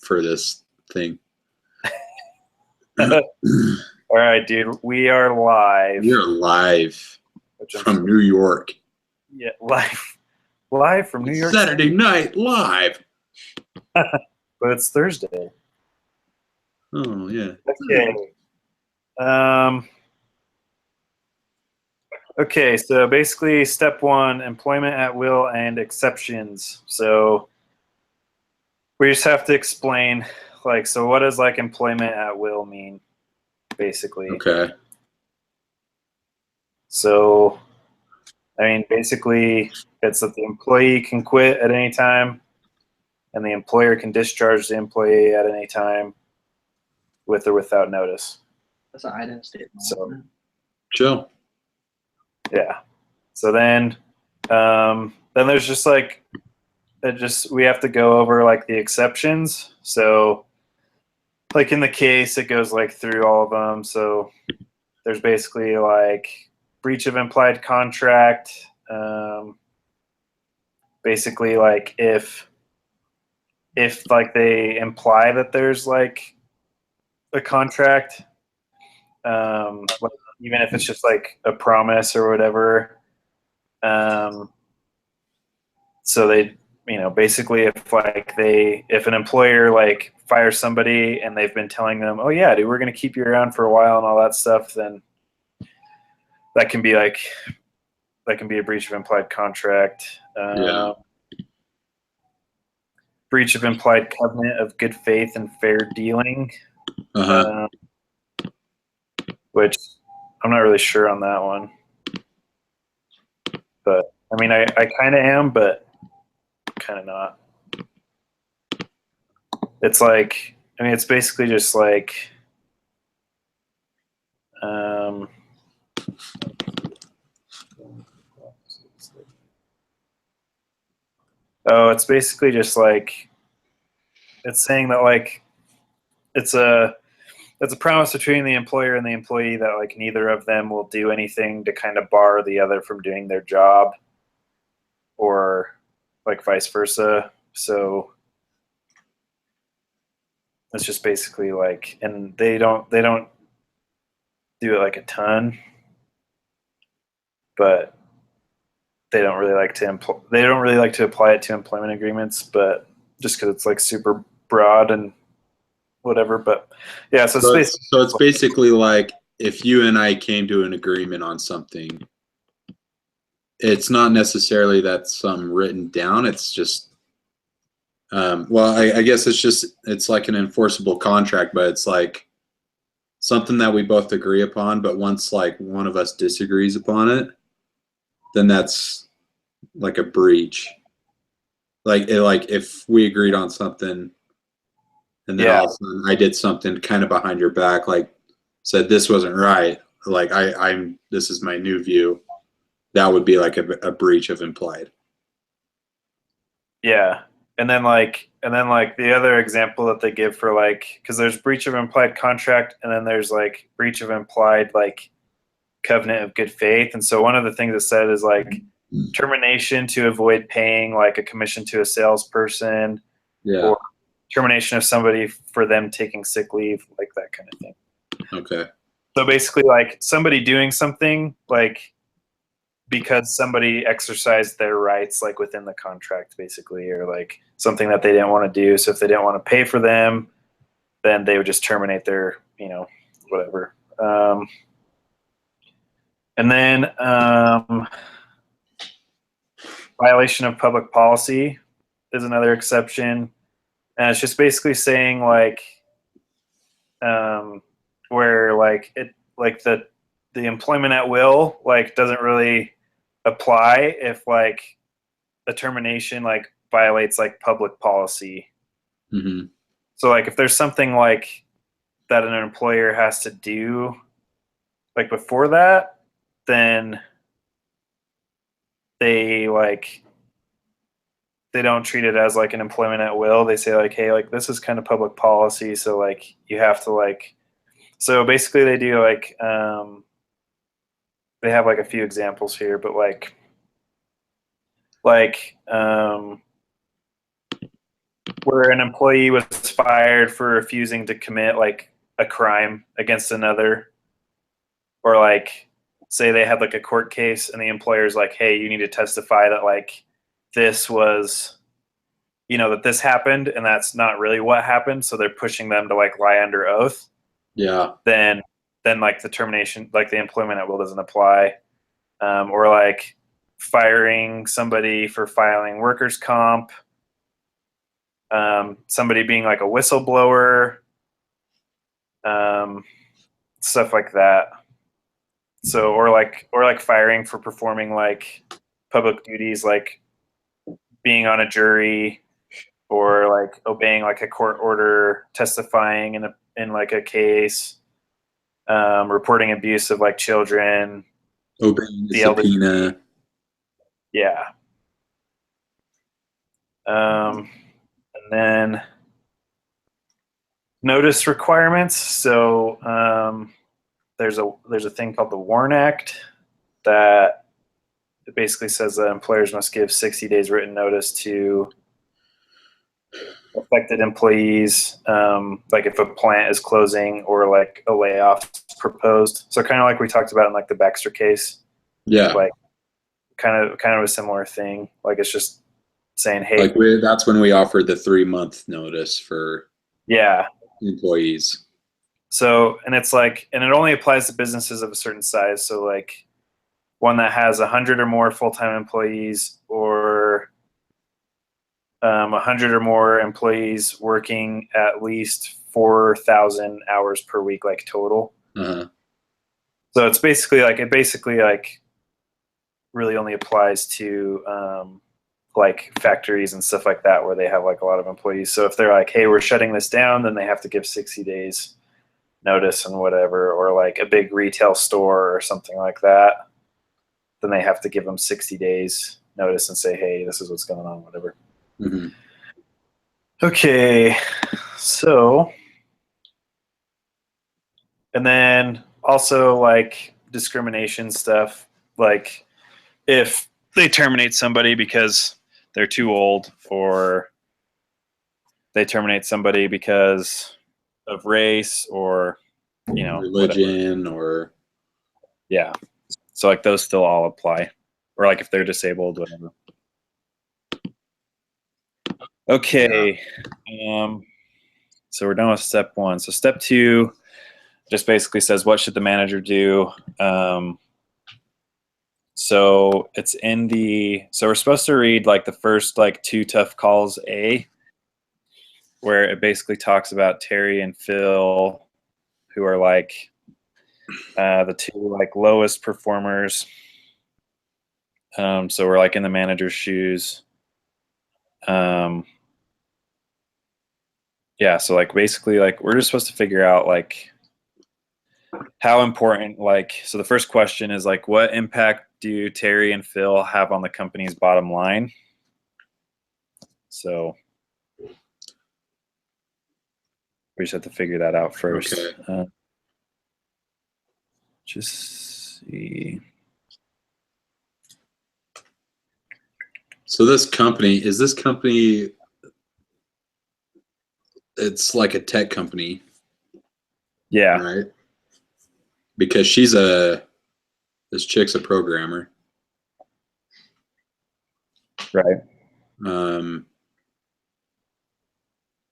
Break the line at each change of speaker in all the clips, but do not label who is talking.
for this thing.
All right, dude. We are live.
You're live from New York.
Yeah, live from New York.
Saturday night live.
But it's Thursday.
Oh yeah.
Okay. Okay, so basically step one, employment at will and exceptions. So we just have to explain, like, so what does like employment at will mean, basically?
Okay.
So, I mean, basically it's that the employee can quit at any time and the employer can discharge the employee at any time with or without notice.
That's an item statement.
So,
Chill.
yeah. So then there's just like, we have to go over like the exceptions. So like in the case, it goes like through all of them. So there's basically like breach of implied contract. Basically like if like they imply that there's like a contract, like even if it's just like a promise or whatever. So they, basically if an employer like fires somebody and they've been telling them, oh yeah, dude, we're going to keep you around for a while and all that stuff, then that can be a breach of implied contract.
Yeah.
Breach of implied covenant of good faith and fair dealing. Which I'm not really sure on that one. But I mean, I kind of am, but kind of not. It's like, I mean, it's basically just like, it's basically just like, it's saying that like, it's a promise between the employer and the employee that like neither of them will do anything to kind of bar the other from doing their job, or like vice versa. So it's just basically like, and they don't do it like a ton, but they don't really like to apply it to employment agreements, but just because it's like super broad and whatever. But yeah, so
it's basically like if you and I came to an agreement on something, it's not necessarily that some written down. It's just, I guess it's like an enforceable contract, but it's like something that we both agree upon. But once like one of us disagrees upon it, then that's like a breach. Like if we agreed on something and then all of a sudden I did something kind of behind your back, like said this wasn't right, like this is my new view, that would be like a breach of implied.
Yeah. And then like the other example that they give for like, because there's breach of implied contract and then there's like breach of implied like covenant of good faith. And so one of the things it said is like termination to avoid paying like a commission to a salesperson, or termination of somebody for them taking sick leave, like that kind of thing.
Okay.
So basically like somebody doing something like because somebody exercised their rights like within the contract basically, or like something that they didn't want to do. So if they didn't want to pay for them, then they would just terminate their, whatever. And then violation of public policy is another exception. And it's just basically saying like, where like the employment at will like doesn't really apply if like a termination like violates like public policy.
Mm-hmm.
So like if there's something like that an employer has to do like before that, then they don't treat it as like an employment at will. They say like, hey, like this is kind of public policy, so like you have to like, so basically they do like they have like a few examples here, but like where an employee was fired for refusing to commit like a crime against another, or like say they had like a court case and the employer's like, hey, you need to testify that like this was, that this happened and that's not really what happened, so they're pushing them to like lie under oath.
Yeah.
Then like the termination, like the employment at will doesn't apply. Or like firing somebody for filing workers' comp, somebody being like a whistleblower, stuff like that. So or like firing for performing like public duties, like being on a jury, or like obeying like a court order, testifying in like a case, reporting abuse of like children,
Obeying the
the elder.
subpoena.
Yeah. And then notice requirements. So there's a thing called the WARN Act that it basically says that employers must give 60 days written notice to affected employees, like if a plant is closing or like a layoff proposed. So kind of like we talked about in like the Baxter case.
Yeah.
Like kind of a similar thing. Like it's just saying, hey,
like that's when we offered the 3-month notice for employees.
So, and it's like, and it only applies to businesses of a certain size. So like one that has 100 or more full-time employees, or 100 or more employees working at least 4,000 hours per week, like total.
Uh-huh.
So it's basically like really only applies to like factories and stuff like that where they have like a lot of employees. So if they're like, hey, we're shutting this down, then they have to give 60 days notice and whatever. Or like a big retail store or something like that, then they have to give them 60 days notice and say, hey, this is what's going on, whatever.
Mm-hmm.
Okay, so, and then also like discrimination stuff, like if they terminate somebody because they're too old, or they terminate somebody because of race, or
religion, whatever.
Or so like those still all apply, or like if they're disabled, whatever. Okay. So we're done with step 1. So step 2 just basically says, what should the manager do? So it's so we're supposed to read like the first like 2 tough calls A, where it basically talks about Terry and Phil, who are like the 2 like lowest performers. So we're like in the manager's shoes. So like basically like we're just supposed to figure out like how important, like, so the first question is like, what impact do Terry and Phil have on the company's bottom line? So we just have to figure that out first.
Okay.
Just see.
So this company, it's like a tech company.
Yeah.
Right? Because this chick's a programmer.
Right.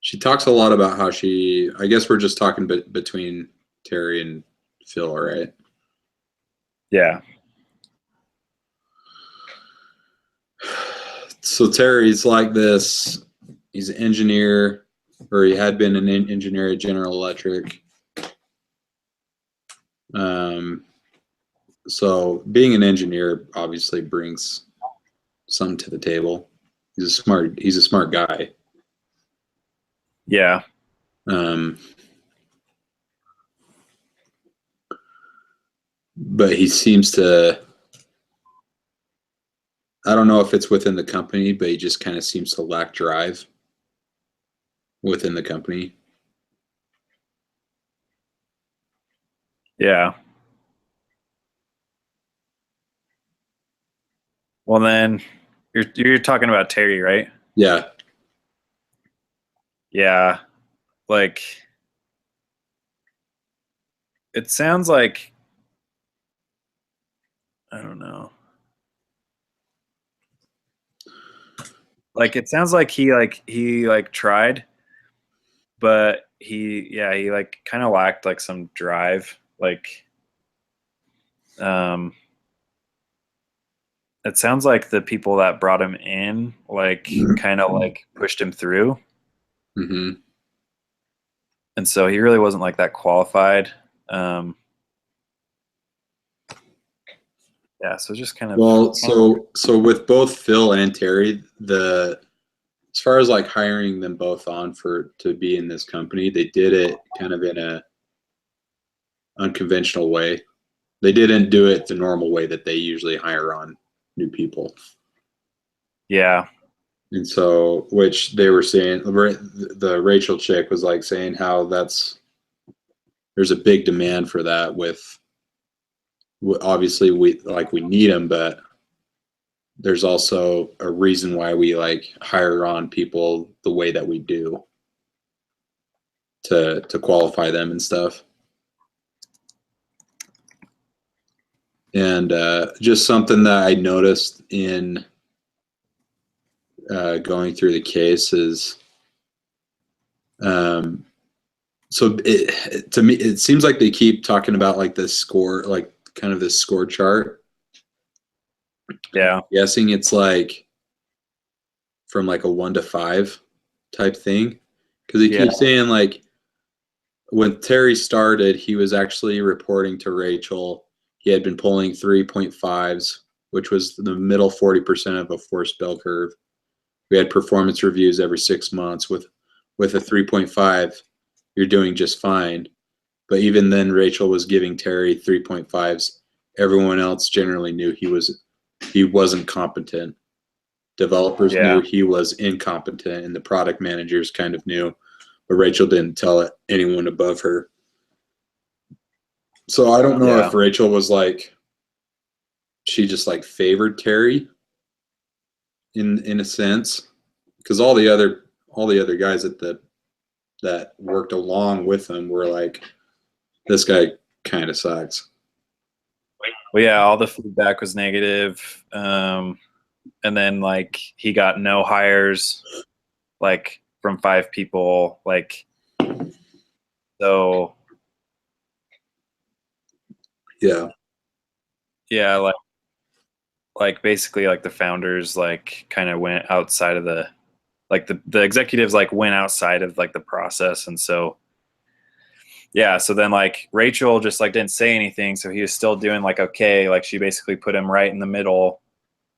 She talks a lot about how I guess we're just talking between Terry and Phil, right?
Yeah.
So Terry's like this. He's an engineer, or he had been an engineer at General Electric. So being an engineer obviously brings some to the table. He's a smart guy.
Yeah.
But he seems to, I don't know if it's within the company, but he just kind of seems to lack drive within the company.
Yeah. Well, then you're talking about Terry, right?
Yeah.
Yeah, like it sounds like, I don't know. Like it sounds like he tried, but he like kind of lacked like some drive. Like um it sounds like the people that brought him in like kind of like pushed him through,
Mm-hmm.
and so he really wasn't like that qualified. Um yeah, so just
Well,
kind of
so with both Phil and Terry, the as far as like hiring them both on for to be in this company, they did it kind of in a unconventional way. They didn't do it the normal way that they usually hire on new people.
yeah.
And so, which they were saying, the Rachel chick was like saying how there's a big demand for that. With obviously we need them, but there's also a reason why we like hire on people the way that we do to qualify them and stuff. And just something that I noticed in going through the case is, um, to me, it seems like they keep talking about like the score, like kind of this score chart.
Yeah.
Guessing it's like from like a 1 to 5 type thing. Because he
Yeah.
keeps saying like when Terry started, he was actually reporting to Rachel. He had been pulling 3.5s, which was the middle 40% of a forced bell curve. We had performance reviews every 6 months with a 3.5. You're doing just fine. But even then, Rachel was giving Terry 3.5s. Everyone else generally knew he wasn't competent. Developers knew
Yeah.
he was incompetent, and the product managers kind of knew, but Rachel didn't tell anyone above her. So I don't know
Yeah.
if Rachel was like she just like favored Terry in a sense, because all the other guys that worked along with him were like, this guy kind of sucks.
Well, yeah, all the feedback was negative. And then like he got no hires like from 5 people. Like so
Yeah.
yeah, like basically like the founders like kind of went outside of the executives like went outside of like the process, and so yeah, so then like Rachel just like didn't say anything, so he was still doing like okay, like she basically put him right in the middle.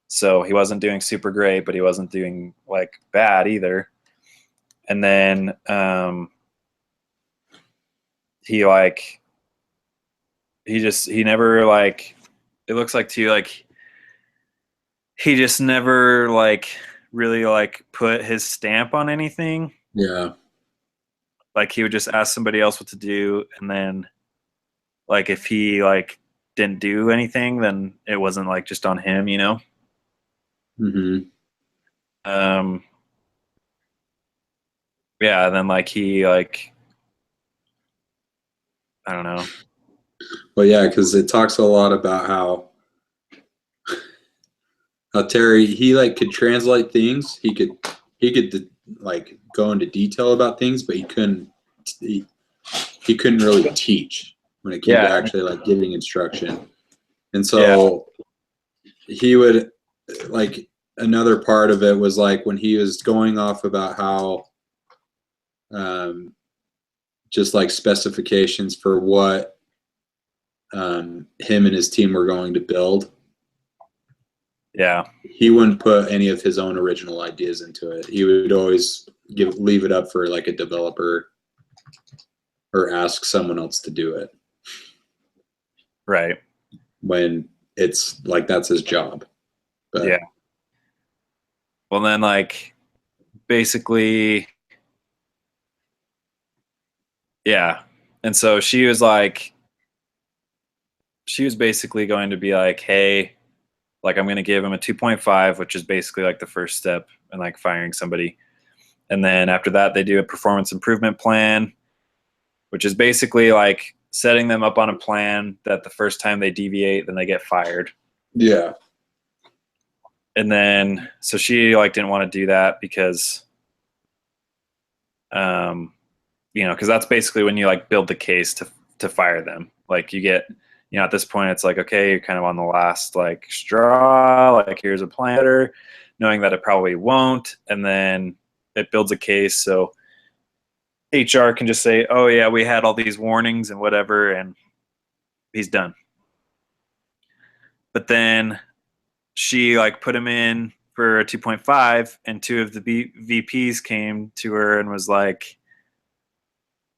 So he wasn't doing super great, but he wasn't doing like bad either. And then he like he never like, it looks like too like he just never like really like put his stamp on anything.
Yeah.
Like he would just ask somebody else what to do, and then like if he like didn't do anything, then it wasn't like just on him, you know.
Mm-hmm.
um yeah, then like he like, I don't know.
Well, yeah, because it talks a lot about how Terry he like could translate things. He could like go into detail about things, but he, he couldn't really teach when it came to
Yeah.
actually like giving instruction. And
Yeah.
so he would like another part of it was like when he was going off about how um, just like specifications for what him and his team were going to build.
Yeah.
He wouldn't put any of his own original ideas into it. He would always leave it up for like a developer or ask someone else to do it
Right.
when it's like that's his job.
Yeah.
But
Well, then like basically, yeah. And so she was basically going to be like, hey, like I'm going to give him a 2.5, which is basically like the first step in like firing somebody. And then after that, they do a performance improvement plan, which is basically like setting them up on a plan that the first time they deviate, then they get fired.
Yeah.
And then, so she like didn't want to do that because, because that's basically when you like build the case to fire them. Like you get, at this point it's like, okay, you're kind of on the last like straw, like here's a plan, knowing that it probably won't. And then it builds a case. So HR can just say, oh yeah, we had all these warnings and whatever, and he's done. But then she like put him in for a 2.5, and two of the VPs came to her and was like,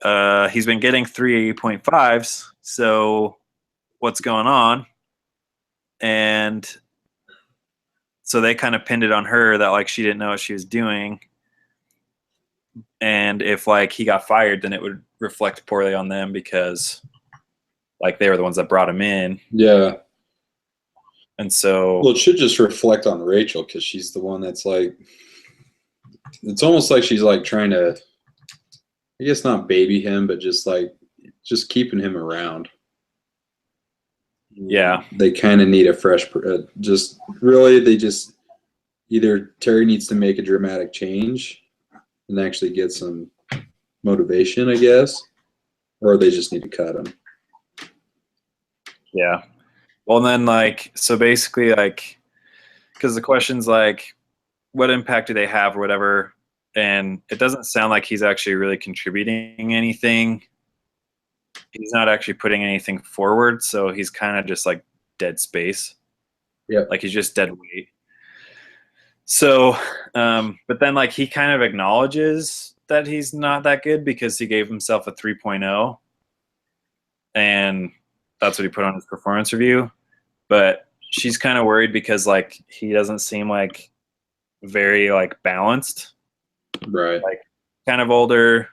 he's been getting 3.5s, so what's going on? And so they kind of pinned it on her that like she didn't know what she was doing, and if like he got fired, then it would reflect poorly on them because like they were the ones that brought him in.
Yeah.
And so,
well, it should just reflect on Rachel because she's the one that's like, it's almost like she's like trying to, I guess not baby him, but just keeping him around.
yeah,
They kind of need a fresh, just really, they just either Terry needs to make a dramatic change and actually get some motivation, I guess, or they just need to cut him.
yeah. Well, and then like, so basically like, because the question's like, what impact do they have or whatever? And it doesn't sound like he's actually really contributing anything. He's not actually putting anything forward. So he's kind of just like dead space.
Yeah.
Like he's just dead weight. So, but then like he kind of acknowledges that he's not that good because he gave himself a 3.0. And that's what he put on his performance review. But she's kind of worried because like he doesn't seem like very like balanced,
Right.
like kind of older,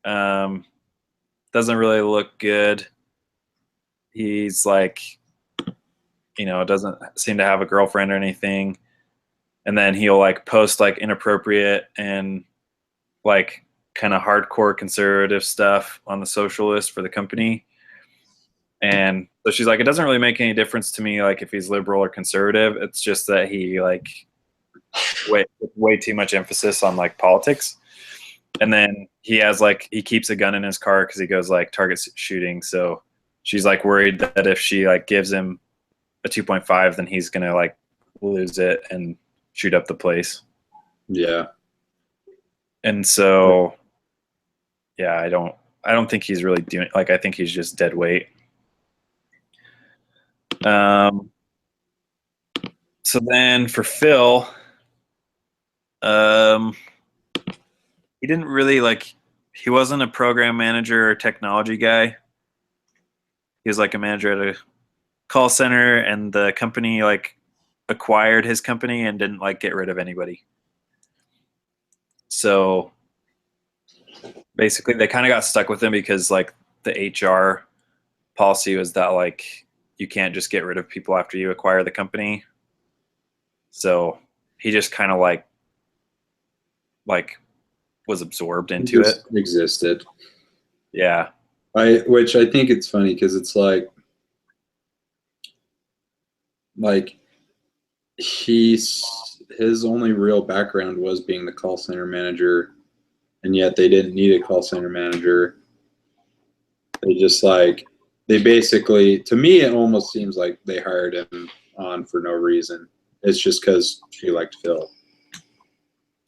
doesn't really look good. He's like, doesn't seem to have a girlfriend or anything. And then he'll like post like inappropriate and like kind of hardcore conservative stuff on the social list for the company. And so she's like, it doesn't really make any difference to me, like if he's liberal or conservative. It's just that he like way too much emphasis on like politics. And then he has like, he keeps a gun in his car because he goes like target shooting. So she's like worried that if she like gives him a 2.5, then he's gonna like lose it and shoot up the place.
Yeah.
And so, yeah, I don't think he's really doing, like I think he's just dead weight. So then for Phil, he didn't really like, he wasn't a program manager or technology guy. He was like a manager at a call center, and the company like acquired his company and didn't like get rid of anybody. So basically they kind of got stuck with him because like the HR policy was that like you can't just get rid of people after you acquire the company. So he just kind of like was absorbed into it.
Existed.
Yeah.
Which I think it's funny because it's like his only real background was being the call center manager, and yet they didn't need a call center manager. They just they basically, to me, it almost seems like they hired him on for no reason. It's just because she liked Phil.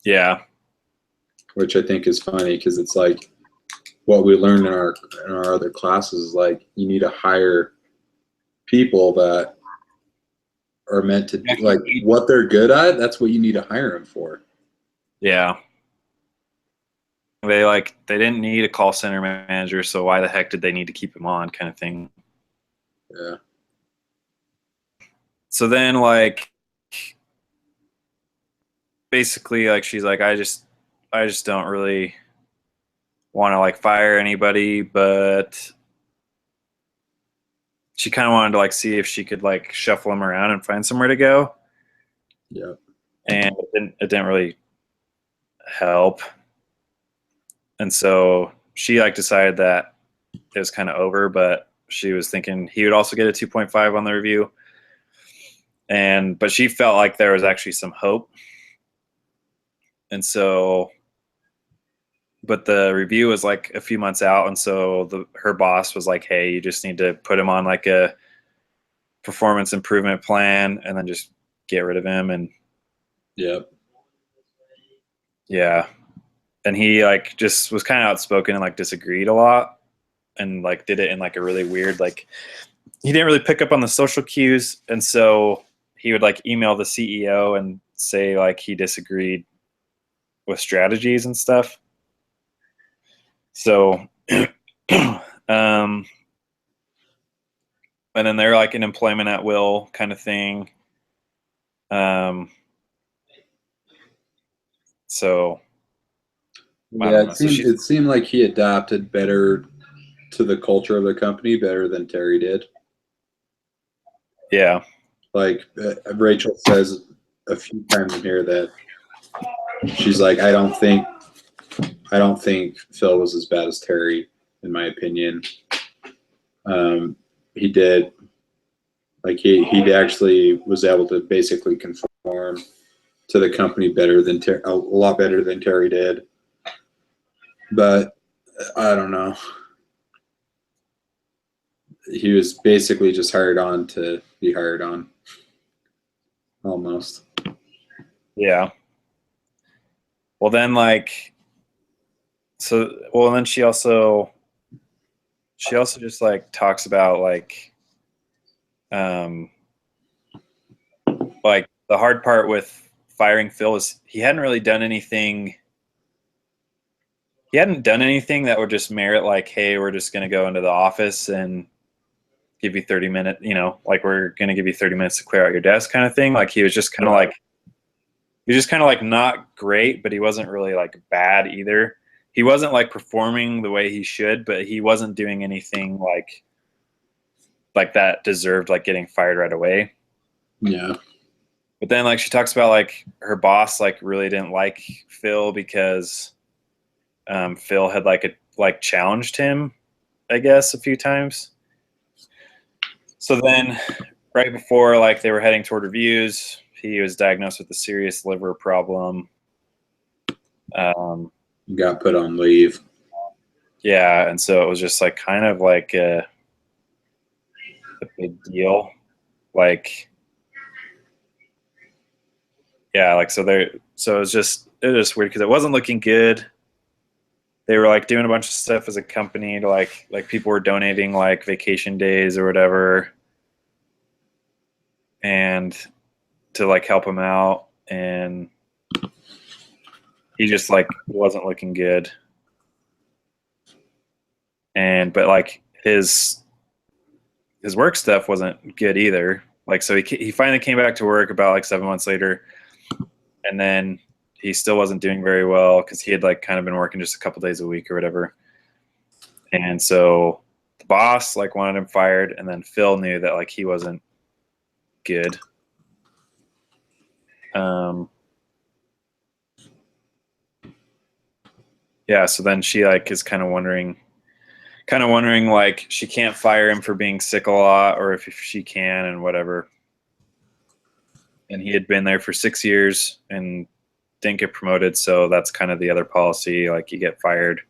Yeah.
Which I think is funny because it's like what we learned in our other classes is like you need to hire people that are meant to do like what they're good at. That's what you need to hire them for.
Yeah. They didn't need a call center manager, so why the heck did they need to keep him on, kind of thing.
Yeah.
So then like basically like she's like, I just don't really want to like fire anybody, but she kind of wanted to like see if she could like shuffle him around and find somewhere to go.
Yeah.
And it didn't really help. And so she like decided that it was kind of over, but she was thinking he would also get a 2.5 on the review. But she felt like there was actually some hope. And so, but the review was like a few months out. And so her boss was like, hey, you just need to put him on like a performance improvement plan and then just get rid of him. And
Yep.
yeah. And he like just was kind of outspoken and like disagreed a lot and like did it in like a really weird, like he didn't really pick up on the social cues. And so he would like email the CEO and say like he disagreed with strategies and stuff. So, and then they're like an employment at will kind of thing. So
Yeah, it seemed like he adapted better to the culture of the company better than Terry did.
Yeah.
Like Rachel says a few times in here that she's like, I don't think Phil was as bad as Terry, in my opinion. He did, like he actually was able to basically conform to the company better than a lot better than Terry did. But I don't know. He was basically just hired on to be hired on, almost.
Yeah. Well, then like, then she also just like talks about like the hard part with firing Phil is he hadn't really done anything. He hadn't done anything that would just merit like, hey, we're just going to go into the office and give you 30 minutes, you know, like we're going to give you 30 minutes to clear out your desk kind of thing. Like he was just kind of like, not great, but he wasn't really like bad either. He wasn't like performing the way he should, but he wasn't doing anything like that deserved like getting fired right away.
Yeah.
But then like she talks about like her boss like really didn't like Phil because Phil had like challenged him, I guess, a few times. So then right before like they were heading toward reviews, he was diagnosed with a serious liver problem.
Got put on leave.
Yeah, and so it was just like kind of like a big deal. Like, yeah, like so it was just weird because it wasn't looking good. They were like doing a bunch of stuff as a company to like people were donating like vacation days or whatever, and to like help him out, and he just like wasn't looking good. But like his work stuff wasn't good either. Like so he finally came back to work about like 7 months later, and then he still wasn't doing very well because he had like kind of been working just a couple days a week or whatever. And so the boss like wanted him fired, and then Phil knew that like he wasn't good. Yeah, so then she like is kind of wondering like she can't fire him for being sick a lot, or if she can and whatever. And he had been there for 6 years and didn't get promoted, so that's kind of the other policy, like you get fired.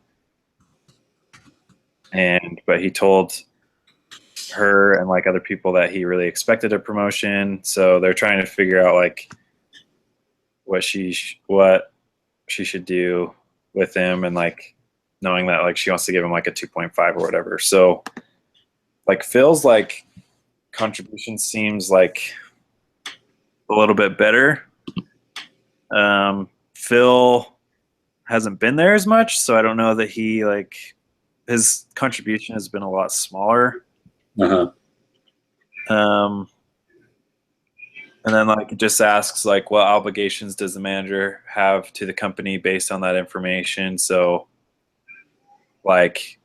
But he told her and like other people that he really expected a promotion, so they're trying to figure out like what she should do with him, and like knowing that like she wants to give him like a 2.5 or whatever. So like Phil's like contribution seems like a little bit better. Phil hasn't been there as much, so I don't know that he like his contribution has been a lot smaller.
Uh-huh.
And then like it just asks like what obligations does the manager have to the company based on that information. So like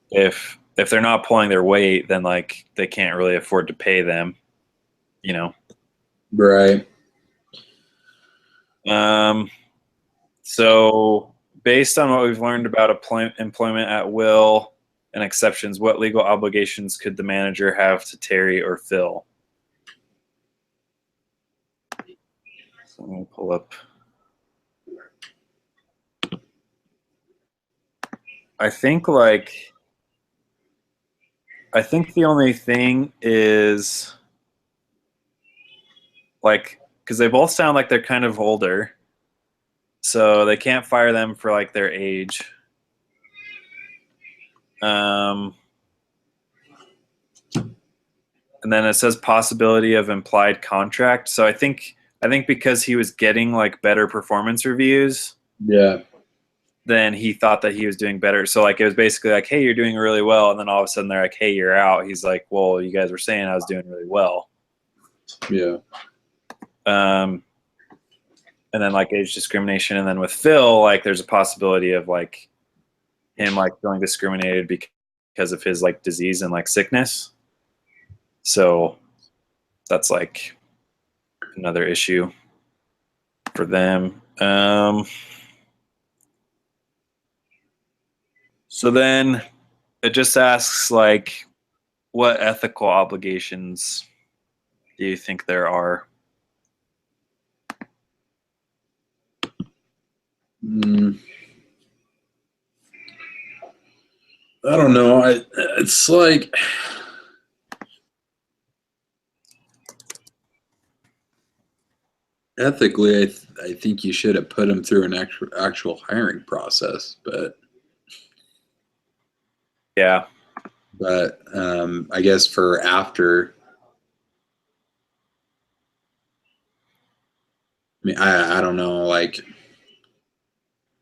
if they're not pulling their weight, then like they can't really afford to pay them, you know.
Right.
So, based on what we've learned about employment at will and exceptions, what legal obligations could the manager have to Terry or Phil? So I'm going to pull up. I think the only thing is because they both sound like they're kind of older, so they can't fire them for like their age. And then it says possibility of implied contract. So I think because he was getting like better performance reviews,
Yeah.
then he thought that he was doing better. So like it was basically like, hey, you're doing really well, and then all of a sudden they're like, hey, you're out. He's like, well, you guys were saying I was doing really well.
Yeah.
And then like age discrimination, and then with Phil, like there's a possibility of like him like feeling discriminated because of his like disease and like sickness. So that's like another issue for them. So then it just asks like, what ethical obligations do you think there are?
I don't know. It's like ethically, I think you should have put him through an actual hiring process,
Yeah.
but I guess for after, I mean, I don't know, like,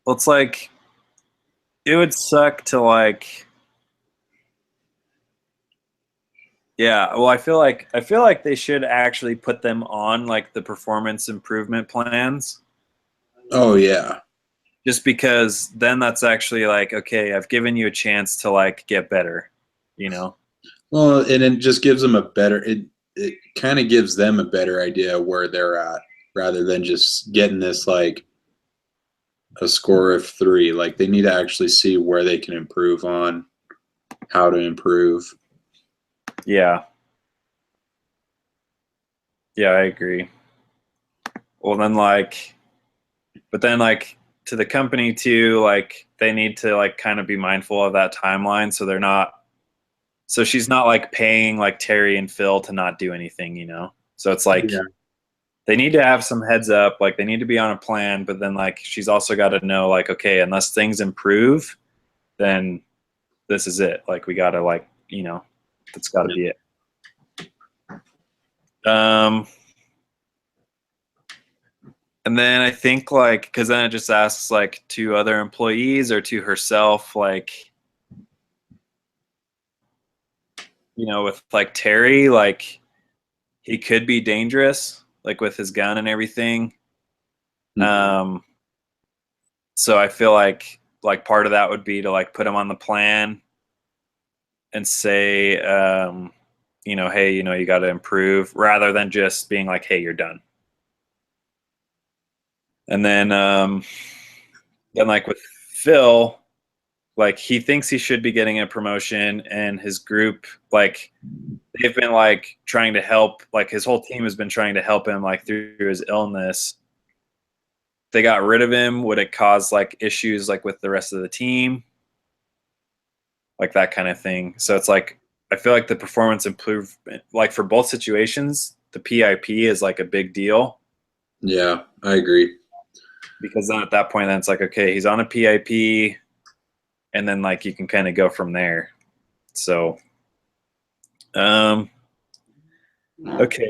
Well, it's like it would suck to like. Yeah, well, I feel like they should actually put them on like the performance improvement plans,
oh yeah,
just because then that's actually like, okay, I've given you a chance to like get better, you know?
well, and it just gives them a better. It kind of gives them a better idea where they're at, rather than just getting this like a score of 3. Like they need to actually see where they can improve on, how to improve.
Yeah. Yeah, I agree. Well, then but then like to the company too, like they need to like kind of be mindful of that timeline, so she's not like paying like Terry and Phil to not do anything, you know? So it's like
Yeah.
they need to have some heads up, like they need to be on a plan, but then like she's also got to know like, okay, unless things improve, then this is it. Like we got to like, that's got to be it. And then I think like, because then it just asks like to other employees or to herself, like, with like Terry, like he could be dangerous, like with his gun and everything.
Mm-hmm.
So I feel like part of that would be to like put him on the plan and say, hey, you got to improve, rather than just being like, hey, you're done. And then like with Phil, like he thinks he should be getting a promotion, and his group, like they've been like trying to help, like his whole team has been trying to help him like through his illness. They got rid of him, would it cause like issues like with the rest of the team, like that kind of thing? So it's like I feel like the performance improvement, like for both situations, the PIP is like a big deal,
Yeah, I agree.
because then at that point, then it's like, okay, he's on a PIP, and then like you can kind of go from there. So, okay,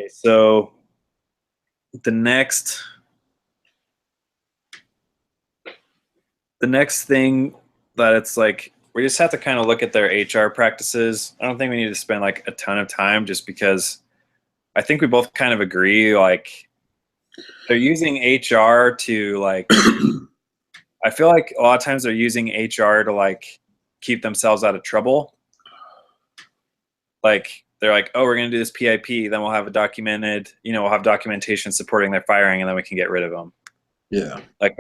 so the next thing that it's like we just have to kind of look at their HR practices. I don't think we need to spend like a ton of time, just because I think we both kind of agree like they're using HR to like I feel like a lot of times they're using HR to like keep themselves out of trouble. Like they're like, oh, we're going to do this PIP, then we'll have we'll have documentation supporting their firing, and then we can get rid of them.
Yeah.
Like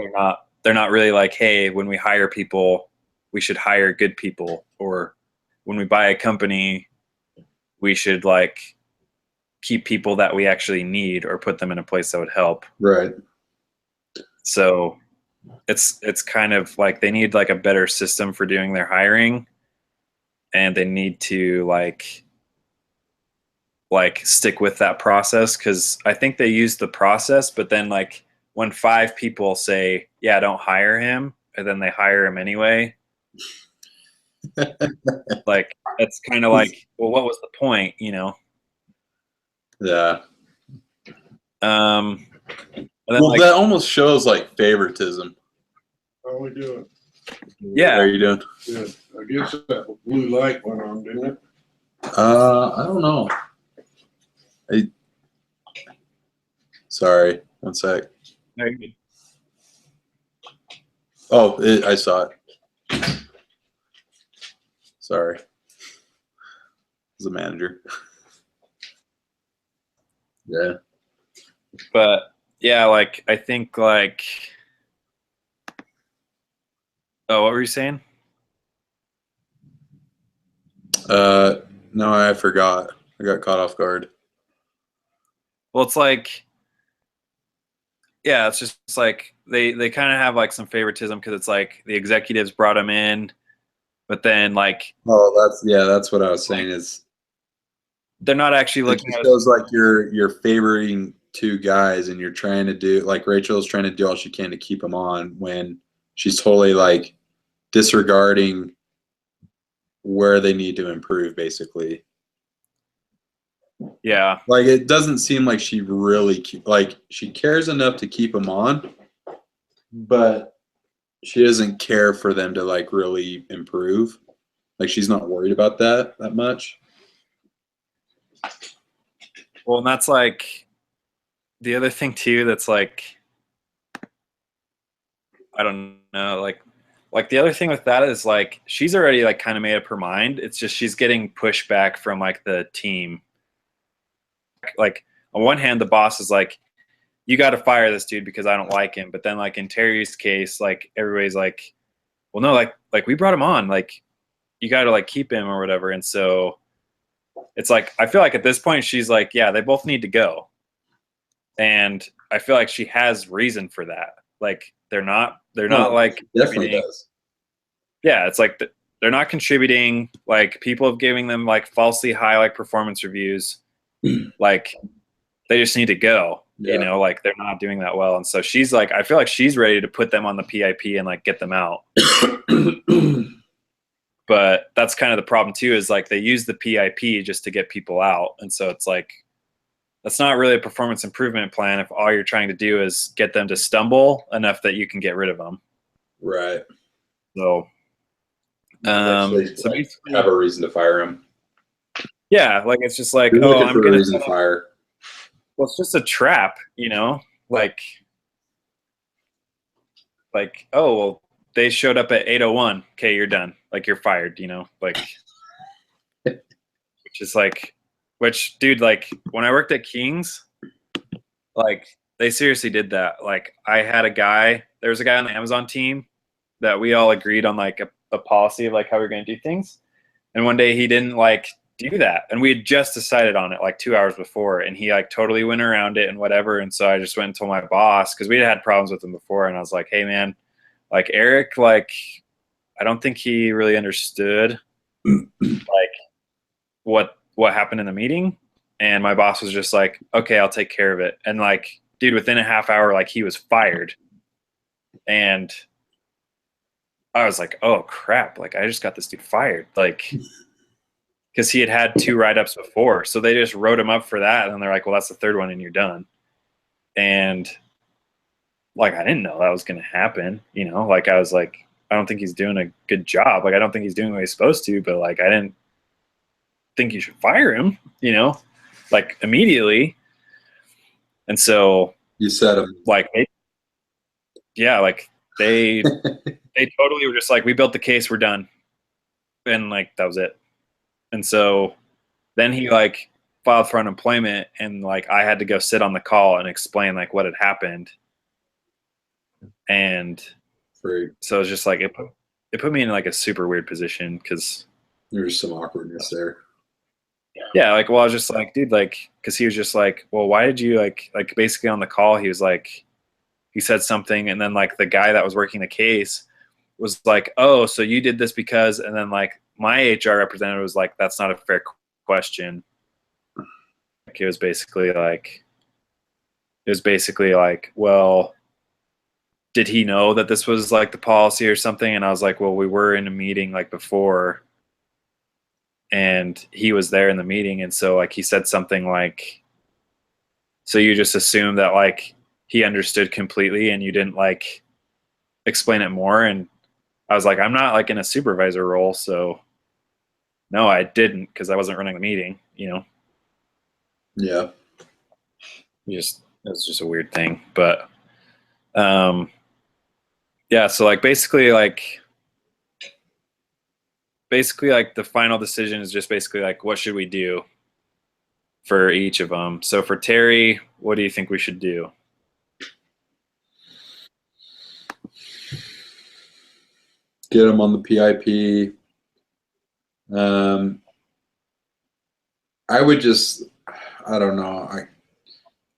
they're not really like, hey, when we hire people, we should hire good people, or when we buy a company, we should like keep people that we actually need or put them in a place that would help.
Right.
So it's kind of like they need like a better system for doing their hiring, and they need to like stick with that process, because I think they use the process, but then like when 5 people say, yeah, don't hire him, and then they hire him anyway, like it's kind of like, well, what was the point, you know?
Yeah.
And then
Well,
like,
that almost shows like favoritism.
How are we doing?
yeah,
How are you doing?
Good. I guess that blue light went on, didn't it?
I don't know. Sorry, one sec.
no, you're good.
Oh, I saw it. Sorry. As a manager. Yeah.
But yeah, like I think like, oh, what were you saying?
No, I forgot. I got caught off guard.
Well, it's like, yeah, it's just like they kind of have like some favoritism, because it's like the executives brought him in, but then like,
Oh, that's what I was saying is
they're not actually
it
looking
just
at
feels like you're favoring 2 guys and you're trying to do like Rachel's trying to do all she can to keep them on when she's totally like disregarding where they need to improve, basically.
Yeah.
Like it doesn't seem like she really like she cares enough to keep them on, but she doesn't care for them to like really improve. Like she's not worried about that much.
Well, and that's like the other thing too. That's like, I don't know, like the other thing with that is like she's already like kind of made up her mind. It's just she's getting pushback from like the team. Like on one hand, the boss is like, you got to fire this dude because I don't like him. But then like in Terry's case, like everybody's like, well, no, like we brought him on, like you got to like keep him or whatever. And so it's like, I feel like at this point she's like, yeah, they both need to go. And I feel like she has reason for that. Like they're not like
definitely does.
Yeah, it's like they're not contributing. Like people have giving them like falsely high like performance reviews. Like they just need to go.
Yeah.
You know, like they're not doing that well. And so she's like, I feel like she's ready to put them on the PIP and like get them out. But that's kind of the problem too, is like they use the PIP just to get people out. And so it's like, that's not really a performance improvement plan if all you're trying to do is get them to stumble enough that you can get rid of them.
Right.
So,
so like, have a reason to fire him.
Yeah, like it's just like,
You're
oh,
looking
I'm
for
gonna
a reason to fire.
Well, it's just a trap, you know? Like, oh, well, they showed up at 8:01. Okay, you're done. Like, you're fired, you know? Like, which is like, dude, like, when I worked at King's, like, they seriously did that. Like, I had there was a guy on the Amazon team that we all agreed on, like, a policy of, like, how we are going to do things. And one day he didn't, like, do that, and we had just decided on it like 2 hours before, and he like totally went around it and whatever. And so I just went and told my boss, because we had problems with him before, and I was like, hey man, like Eric, like I don't think he really understood like what happened in the meeting. And my boss was just like, okay, I'll take care of it. And like, dude, within a half hour, like he was fired. And I was like, oh crap, like I just got this dude fired, like because he had 2 write-ups before. So they just wrote him up for that. And they're like, well, that's the 3rd one and you're done. And like, I didn't know that was going to happen. You know, like I was like, I don't think he's doing a good job. Like, I don't think he's doing what he's supposed to, but like, I didn't think you should fire him, you know, like immediately. And so
you said him
like, yeah, like they totally were just like, we built the case, we're done. And like, that was it. And so then he like filed for unemployment, and like I had to go sit on the call and explain like what had happened. And
For
So it's just like it put me in like a super weird position because
there's some awkwardness there.
yeah, like well I was just like dude like because he was just like well why did you like basically on the call he was like he said something and then like the guy that was working the case was like oh so you did this because and then like my HR representative was like that's not a fair question. Like it was basically like well did he know that this was like the policy or something? And I was like, well, we were in a meeting like before and he was there in the meeting. And so like he said something like, so you just assume that like he understood completely and you didn't like explain it more. And I was like, I'm not like in a supervisor role. So no, I didn't because I wasn't running the meeting, you know?
Yeah.
It was just a weird thing. But yeah, so like basically like the final decision is just basically like what should we do for each of them. So for Terry, what do you think we should do?
Get him on the PIP. I would just, I don't know.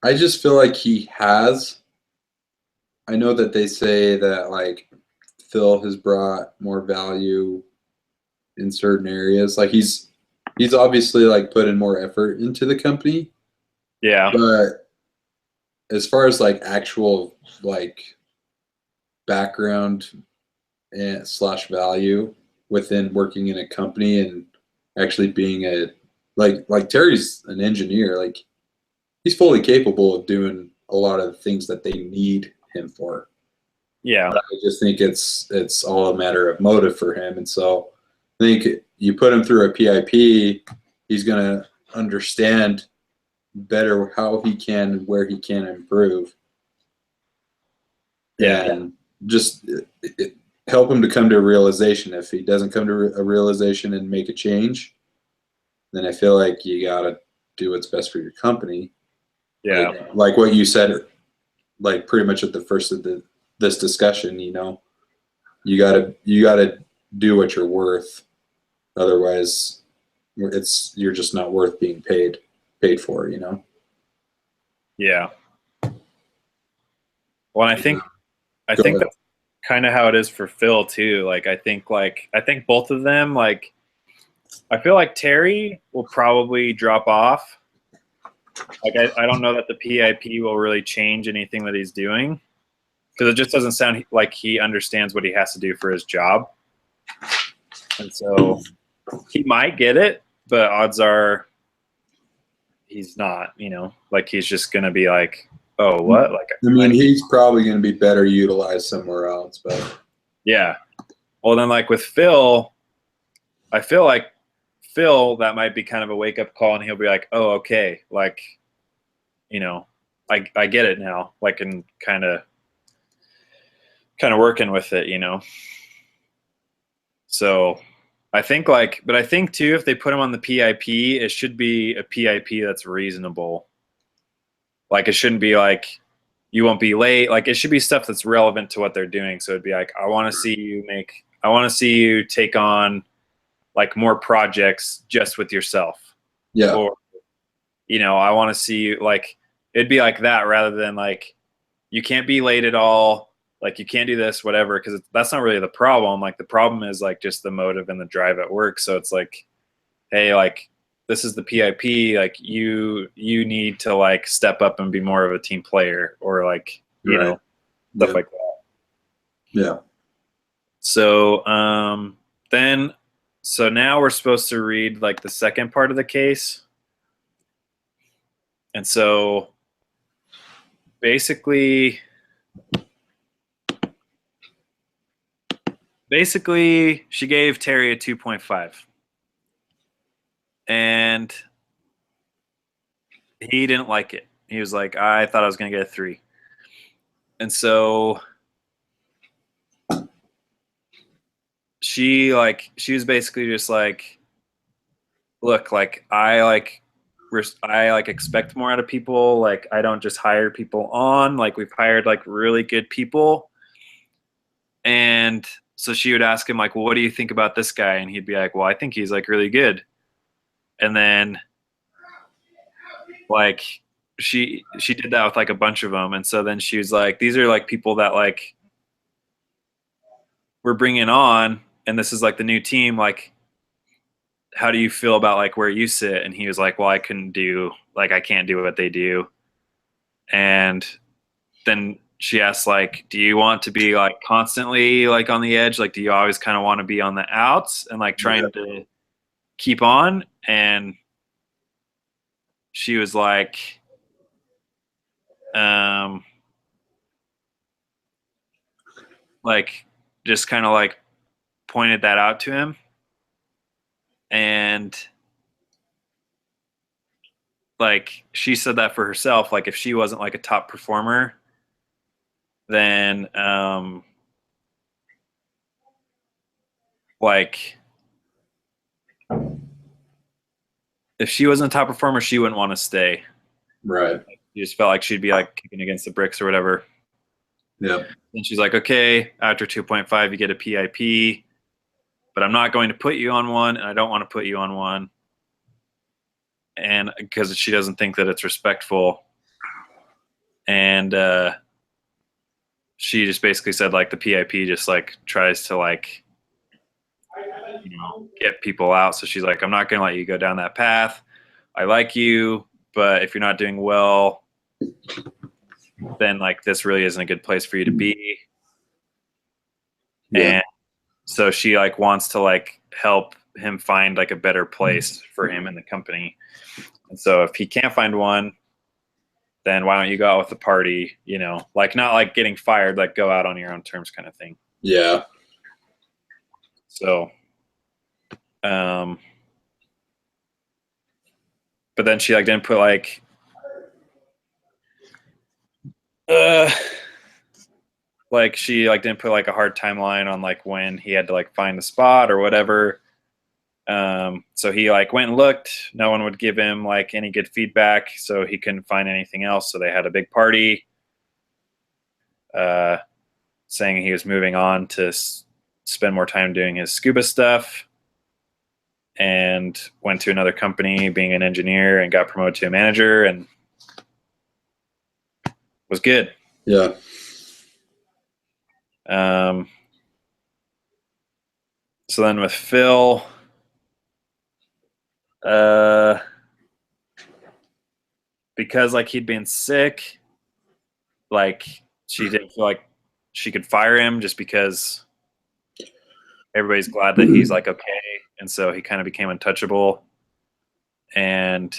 I just feel like he has. I know that they say that like Phil has brought more value in certain areas. Like he's obviously like put in more effort into the company.
Yeah.
But as far as like actual like background and slash value within working in a company and actually being a like Terry's an engineer, like he's fully capable of doing a lot of the things that they need him for.
Yeah.
I just think it's all a matter of motive for him. And so I think you put him through a PIP, he's gonna understand better how he can and where he can improve.
Yeah.
And just help him to come to a realization. If he doesn't come to a realization and make a change, then I feel like you gotta do what's best for your company.
Yeah.
Like what you said, like pretty much at the first of this discussion, you know, you gotta do what you're worth. Otherwise, you're just not worth being paid for, you know.
Yeah. Well, I think
Go ahead.
that's kind of how it is for Phil too. Like I think both of them like I feel like Terry will probably drop off. Like I don't know that the PIP will really change anything that he's doing because it just doesn't sound like he understands what he has to do for his job. And so he might get it, but odds are he's not, you know, like he's just going to be like, oh, what? Like,
I mean, he's probably going to be better utilized somewhere else, but
yeah. Well, then like with Phil, I feel like Phil, that might be kind of a wake up call and he'll be like, oh, okay. Like, you know, I get it now. Like, and kind of working with it, you know? So I think like, but I think too, if they put him on the PIP, it should be a PIP that's reasonable. Like it shouldn't be like you won't be late. Like it should be stuff that's relevant to what they're doing. So it'd be like, I want to see you take on like more projects just with yourself.
yeah.
Or, you know, I want to see you like, it'd be like that rather than like, you can't be late at all. Like you can't do this, whatever. Cause that's not really the problem. Like the problem is like just the motive and the drive at work. So it's like, hey, like this is the PIP. Like you need to like step up and be more of a team player or like, you
Right.
know, stuff like that.
Yeah.
So, so now we're supposed to read like the second part of the case. And so basically she gave Terry a 2.5 and he didn't like it. He was like, I thought I was going to get a 3. And so she was basically just like, look, like I expect more out of people. Like I don't just hire people on, like we've hired like really good people. And so she would ask him like, well, what do you think about this guy? And he'd be like, well, I think he's like really good. And then like she did that with like a bunch of them. And so then she was like, these are like people that like we're bringing on, and this is like the new team. Like, how do you feel about like where you sit? And he was like, well, I can't do what they do. And then she asked like, do you want to be like constantly like on the edge? Like, do you always kind of want to be on the outs and like trying to keep on? And she was like, like just kind of like pointed that out to him. And like she said that for herself, like if she wasn't like a top performer, then like if she wasn't a top performer, she wouldn't want to stay.
Right.
She just felt like she'd be like kicking against the bricks or whatever.
Yeah.
And she's like, okay, after 2.5 you get a PIP, but I'm not going to put you on one, and I don't want to put you on one. And because she doesn't think that it's respectful. And she just basically said like the PIP just like tries to like, you know, get people out. So she's like, I'm not going to let you go down that path. I like you, but if you're not doing well, then like this really isn't a good place for you to be.
Yeah.
And so she like wants to like help him find like a better place for him in the company. And so if he can't find one, then why don't you go out with the party, you know, like not like getting fired, like go out on your own terms kind of thing.
Yeah.
So, but then she like didn't put like, like she like didn't put like a hard timeline on like when he had to like find the spot or whatever. So he like went and looked. No one would give him like any good feedback, so he couldn't find anything else. So they had a big party, saying he was moving on to spend more time doing his scuba stuff, and went to another company being an engineer and got promoted to a manager and was good.
Yeah.
So then with Phil, because like he'd been sick, like she didn't feel like she could fire him just because everybody's glad that he's like okay, and so he kind of became untouchable. And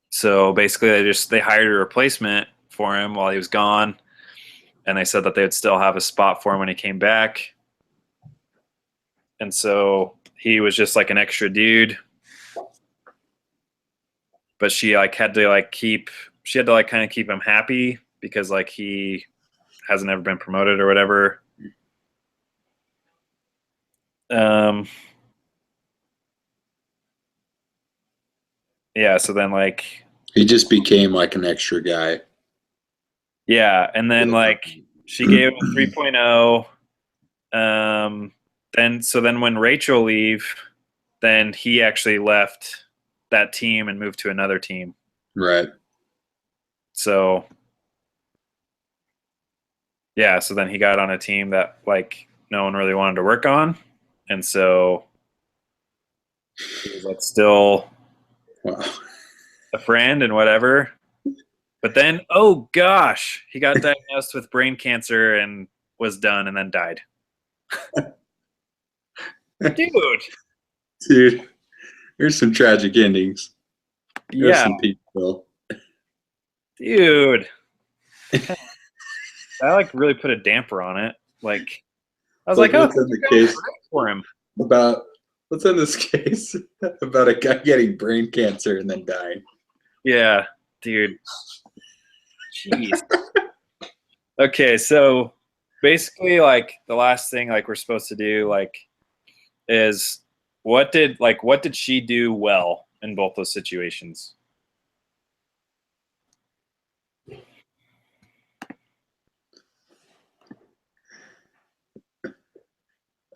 so basically they hired a replacement for him while he was gone, and they said that they would still have a spot for him when he came back. And so he was just like an extra dude, but she like had to like kind of keep him happy because like he hasn't ever been promoted or whatever. Yeah, so then like
He just became like an extra guy.
yeah, and then like she gave him a 3.0. Then when Rachel leave, then he actually left that team and moved to another team.
Right.
So yeah, so then he got on a team that like no one really wanted to work on, and so he was like still
Wow.
a friend and whatever. But then, oh gosh, he got diagnosed with brain cancer and was done and then died.
Dude, here's some tragic endings. There's
Yeah,
some people.
dude. I like really put a damper on it. Like I was like, oh,
what's in the case
for him.
about what's in this case about a guy getting brain cancer and then dying?
Yeah, dude. Jeez. Okay, so basically, like the last thing like we're supposed to do like is what did she do well in both those situations?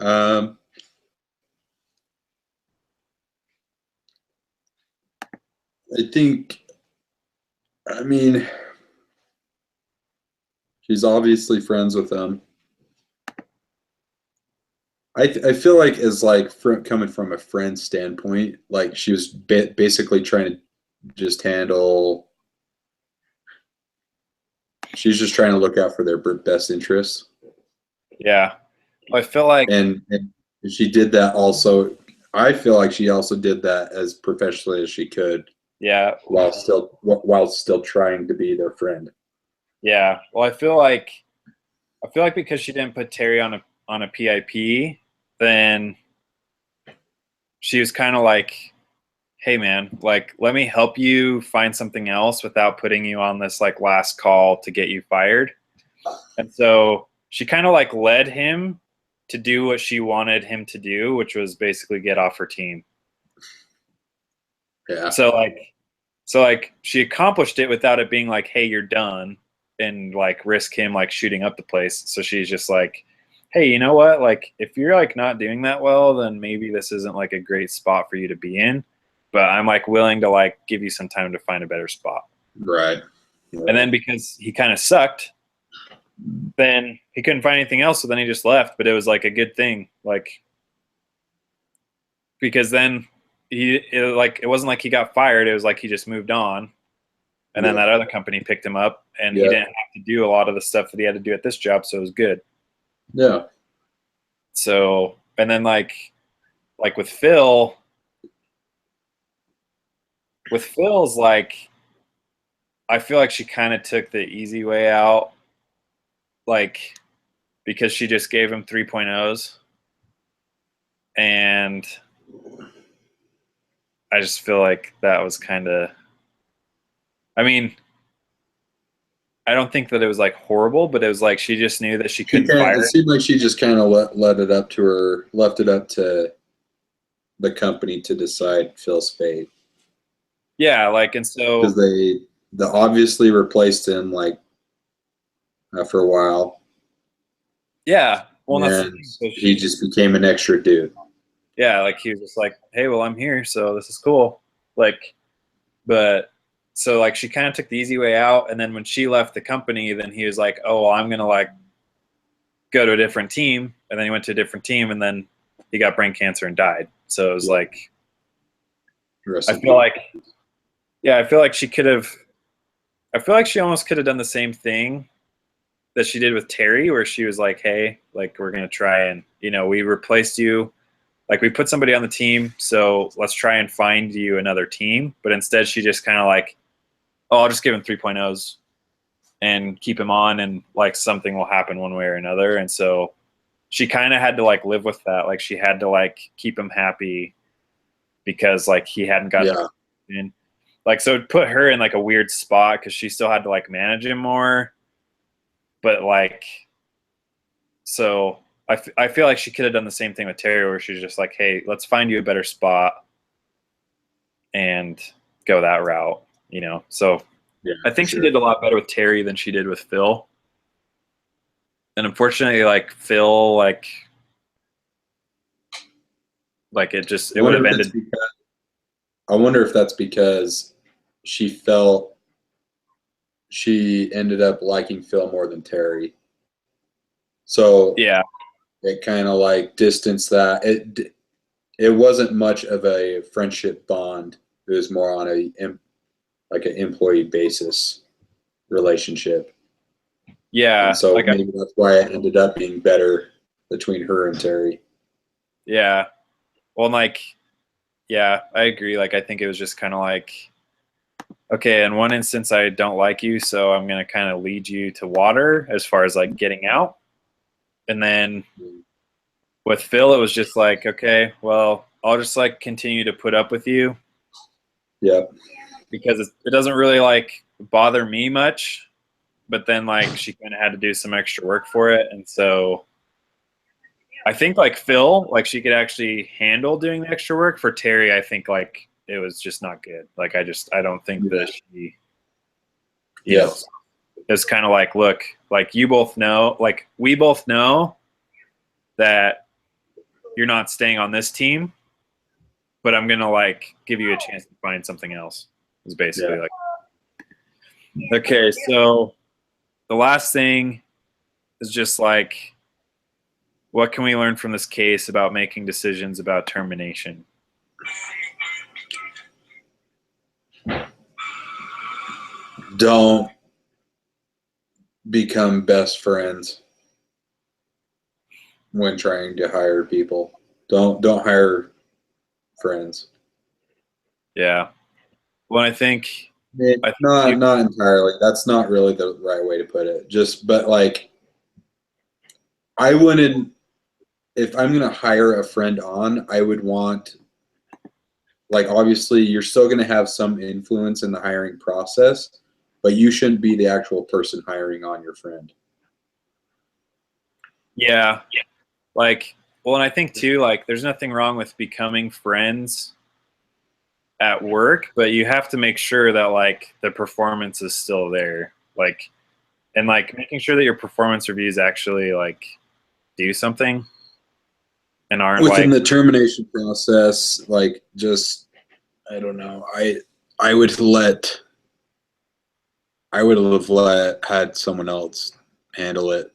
Um, I think, I mean, she's obviously friends with him. I feel like as like coming from a friend standpoint, like she was basically trying to just handle. She's just trying to look out for their best interests.
Yeah. I feel like
and she did that also. I feel like she also did that as professionally as she could,
yeah.
while still trying to be their friend.
Yeah. Well, I feel like because she didn't put Terry on a PIP, then she was kind of like, hey man, like let me help you find something else without putting you on this like last call to get you fired. And so she kind of like led him to do what she wanted him to do, which was basically get off her team.
Yeah.
So like she accomplished it without it being like, hey, you're done, and like risk him like shooting up the place. So she's just like, hey, you know what? Like if you're like not doing that well, then maybe this isn't like a great spot for you to be in. But I'm like willing to like give you some time to find a better spot.
Right.
And then because he kind of sucked, then he couldn't find anything else, so then he just left. But it was like a good thing, like because then it wasn't like he got fired. It was like he just moved on, and then that other company picked him up, and he didn't have to do a lot of the stuff that he had to do at this job, so it was good.
Yeah.
So and then like with Phil's like I feel like she kind of took the easy way out, like because she just gave him 3.0s, and I just feel like that was kind of, I mean, I don't think that it was like horrible, but it was like she just knew that she couldn't fire
It seemed like she just kind of left it up to the company to decide Phil's fate.
Yeah, like, and so
because they obviously replaced him like after a while.
Yeah, well,
and he just became an extra dude.
Yeah, like he was just like, hey, well, I'm here, so this is cool. Like, but so like she kind of took the easy way out, and then when she left the company, then he was like, oh, well, I'm gonna like go to a different team, and then he went to a different team, and then he got brain cancer and died. So it was like, I feel like, yeah, I feel like she could have, I feel like she almost could have done the same thing that she did with Terry, where she was like, hey, like we're gonna try and we replaced you. Like we put somebody on the team, so let's try and find you another team. But instead she just kind of like, oh, I'll just give him 3.0s and keep him on, and like something will happen one way or another. And so she kind of had to like live with that. Like she had to like keep him happy because like he hadn't gotten in. Like so it put her in like a weird spot because she still had to like manage him more. But like, so I feel like she could have done the same thing with Terry, where she's just like, hey, let's find you a better spot and go that route, So
yeah,
I think she did a lot better with Terry than she did with Phil. And unfortunately, like Phil, like it would have ended.
I wonder if that's because she felt she ended up liking Phil more than Terry. So
yeah,
it kind of like distanced that. It wasn't much of a friendship bond. It was more on an employee basis relationship.
yeah.
And so
like
maybe that's why it ended up being better between her and Terry.
Yeah. Well, like, yeah, I agree. Like, I think it was just kind of like, okay, in one instance, I don't like you, so I'm going to kind of lead you to water as far as like getting out. And then with Phil, it was just like, okay, well, I'll just like continue to put up with you.
Yeah.
Because it doesn't really like bother me much, but then like she kind of had to do some extra work for it. And so I think like Phil, like she could actually handle doing the extra work. For Terry, I think like it was just not good. Like I don't think that she, you know, it's kind of like, look, like you both know, like we both know that you're not staying on this team, but I'm gonna like give you a chance to find something else. Is basically like. Okay, so the last thing is just like, what can we learn from this case about making decisions about termination?
Don't become best friends when trying to hire people. Don't hire friends.
Yeah. Well, I think
Not entirely. That's not really the right way to put it. But like, I wouldn't. If I'm gonna hire a friend on, I would want, like, obviously you're still gonna have some influence in the hiring process, but you shouldn't be the actual person hiring on your friend.
yeah, like, well, and I think too, like, there's nothing wrong with becoming friends at work, but you have to make sure that like the performance is still there, like, and like making sure that your performance reviews actually like do something and aren't
Within
like,
the termination process, like, just, I don't know. I would have had someone else handle it,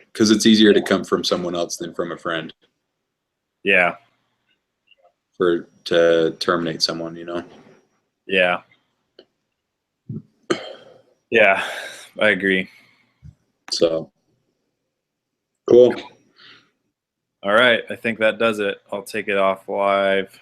because it's easier to come from someone else than from a friend
yeah,
to terminate someone, you know.
yeah, yeah, I agree.
So cool.
All right, I think that does it. I'll take it off live.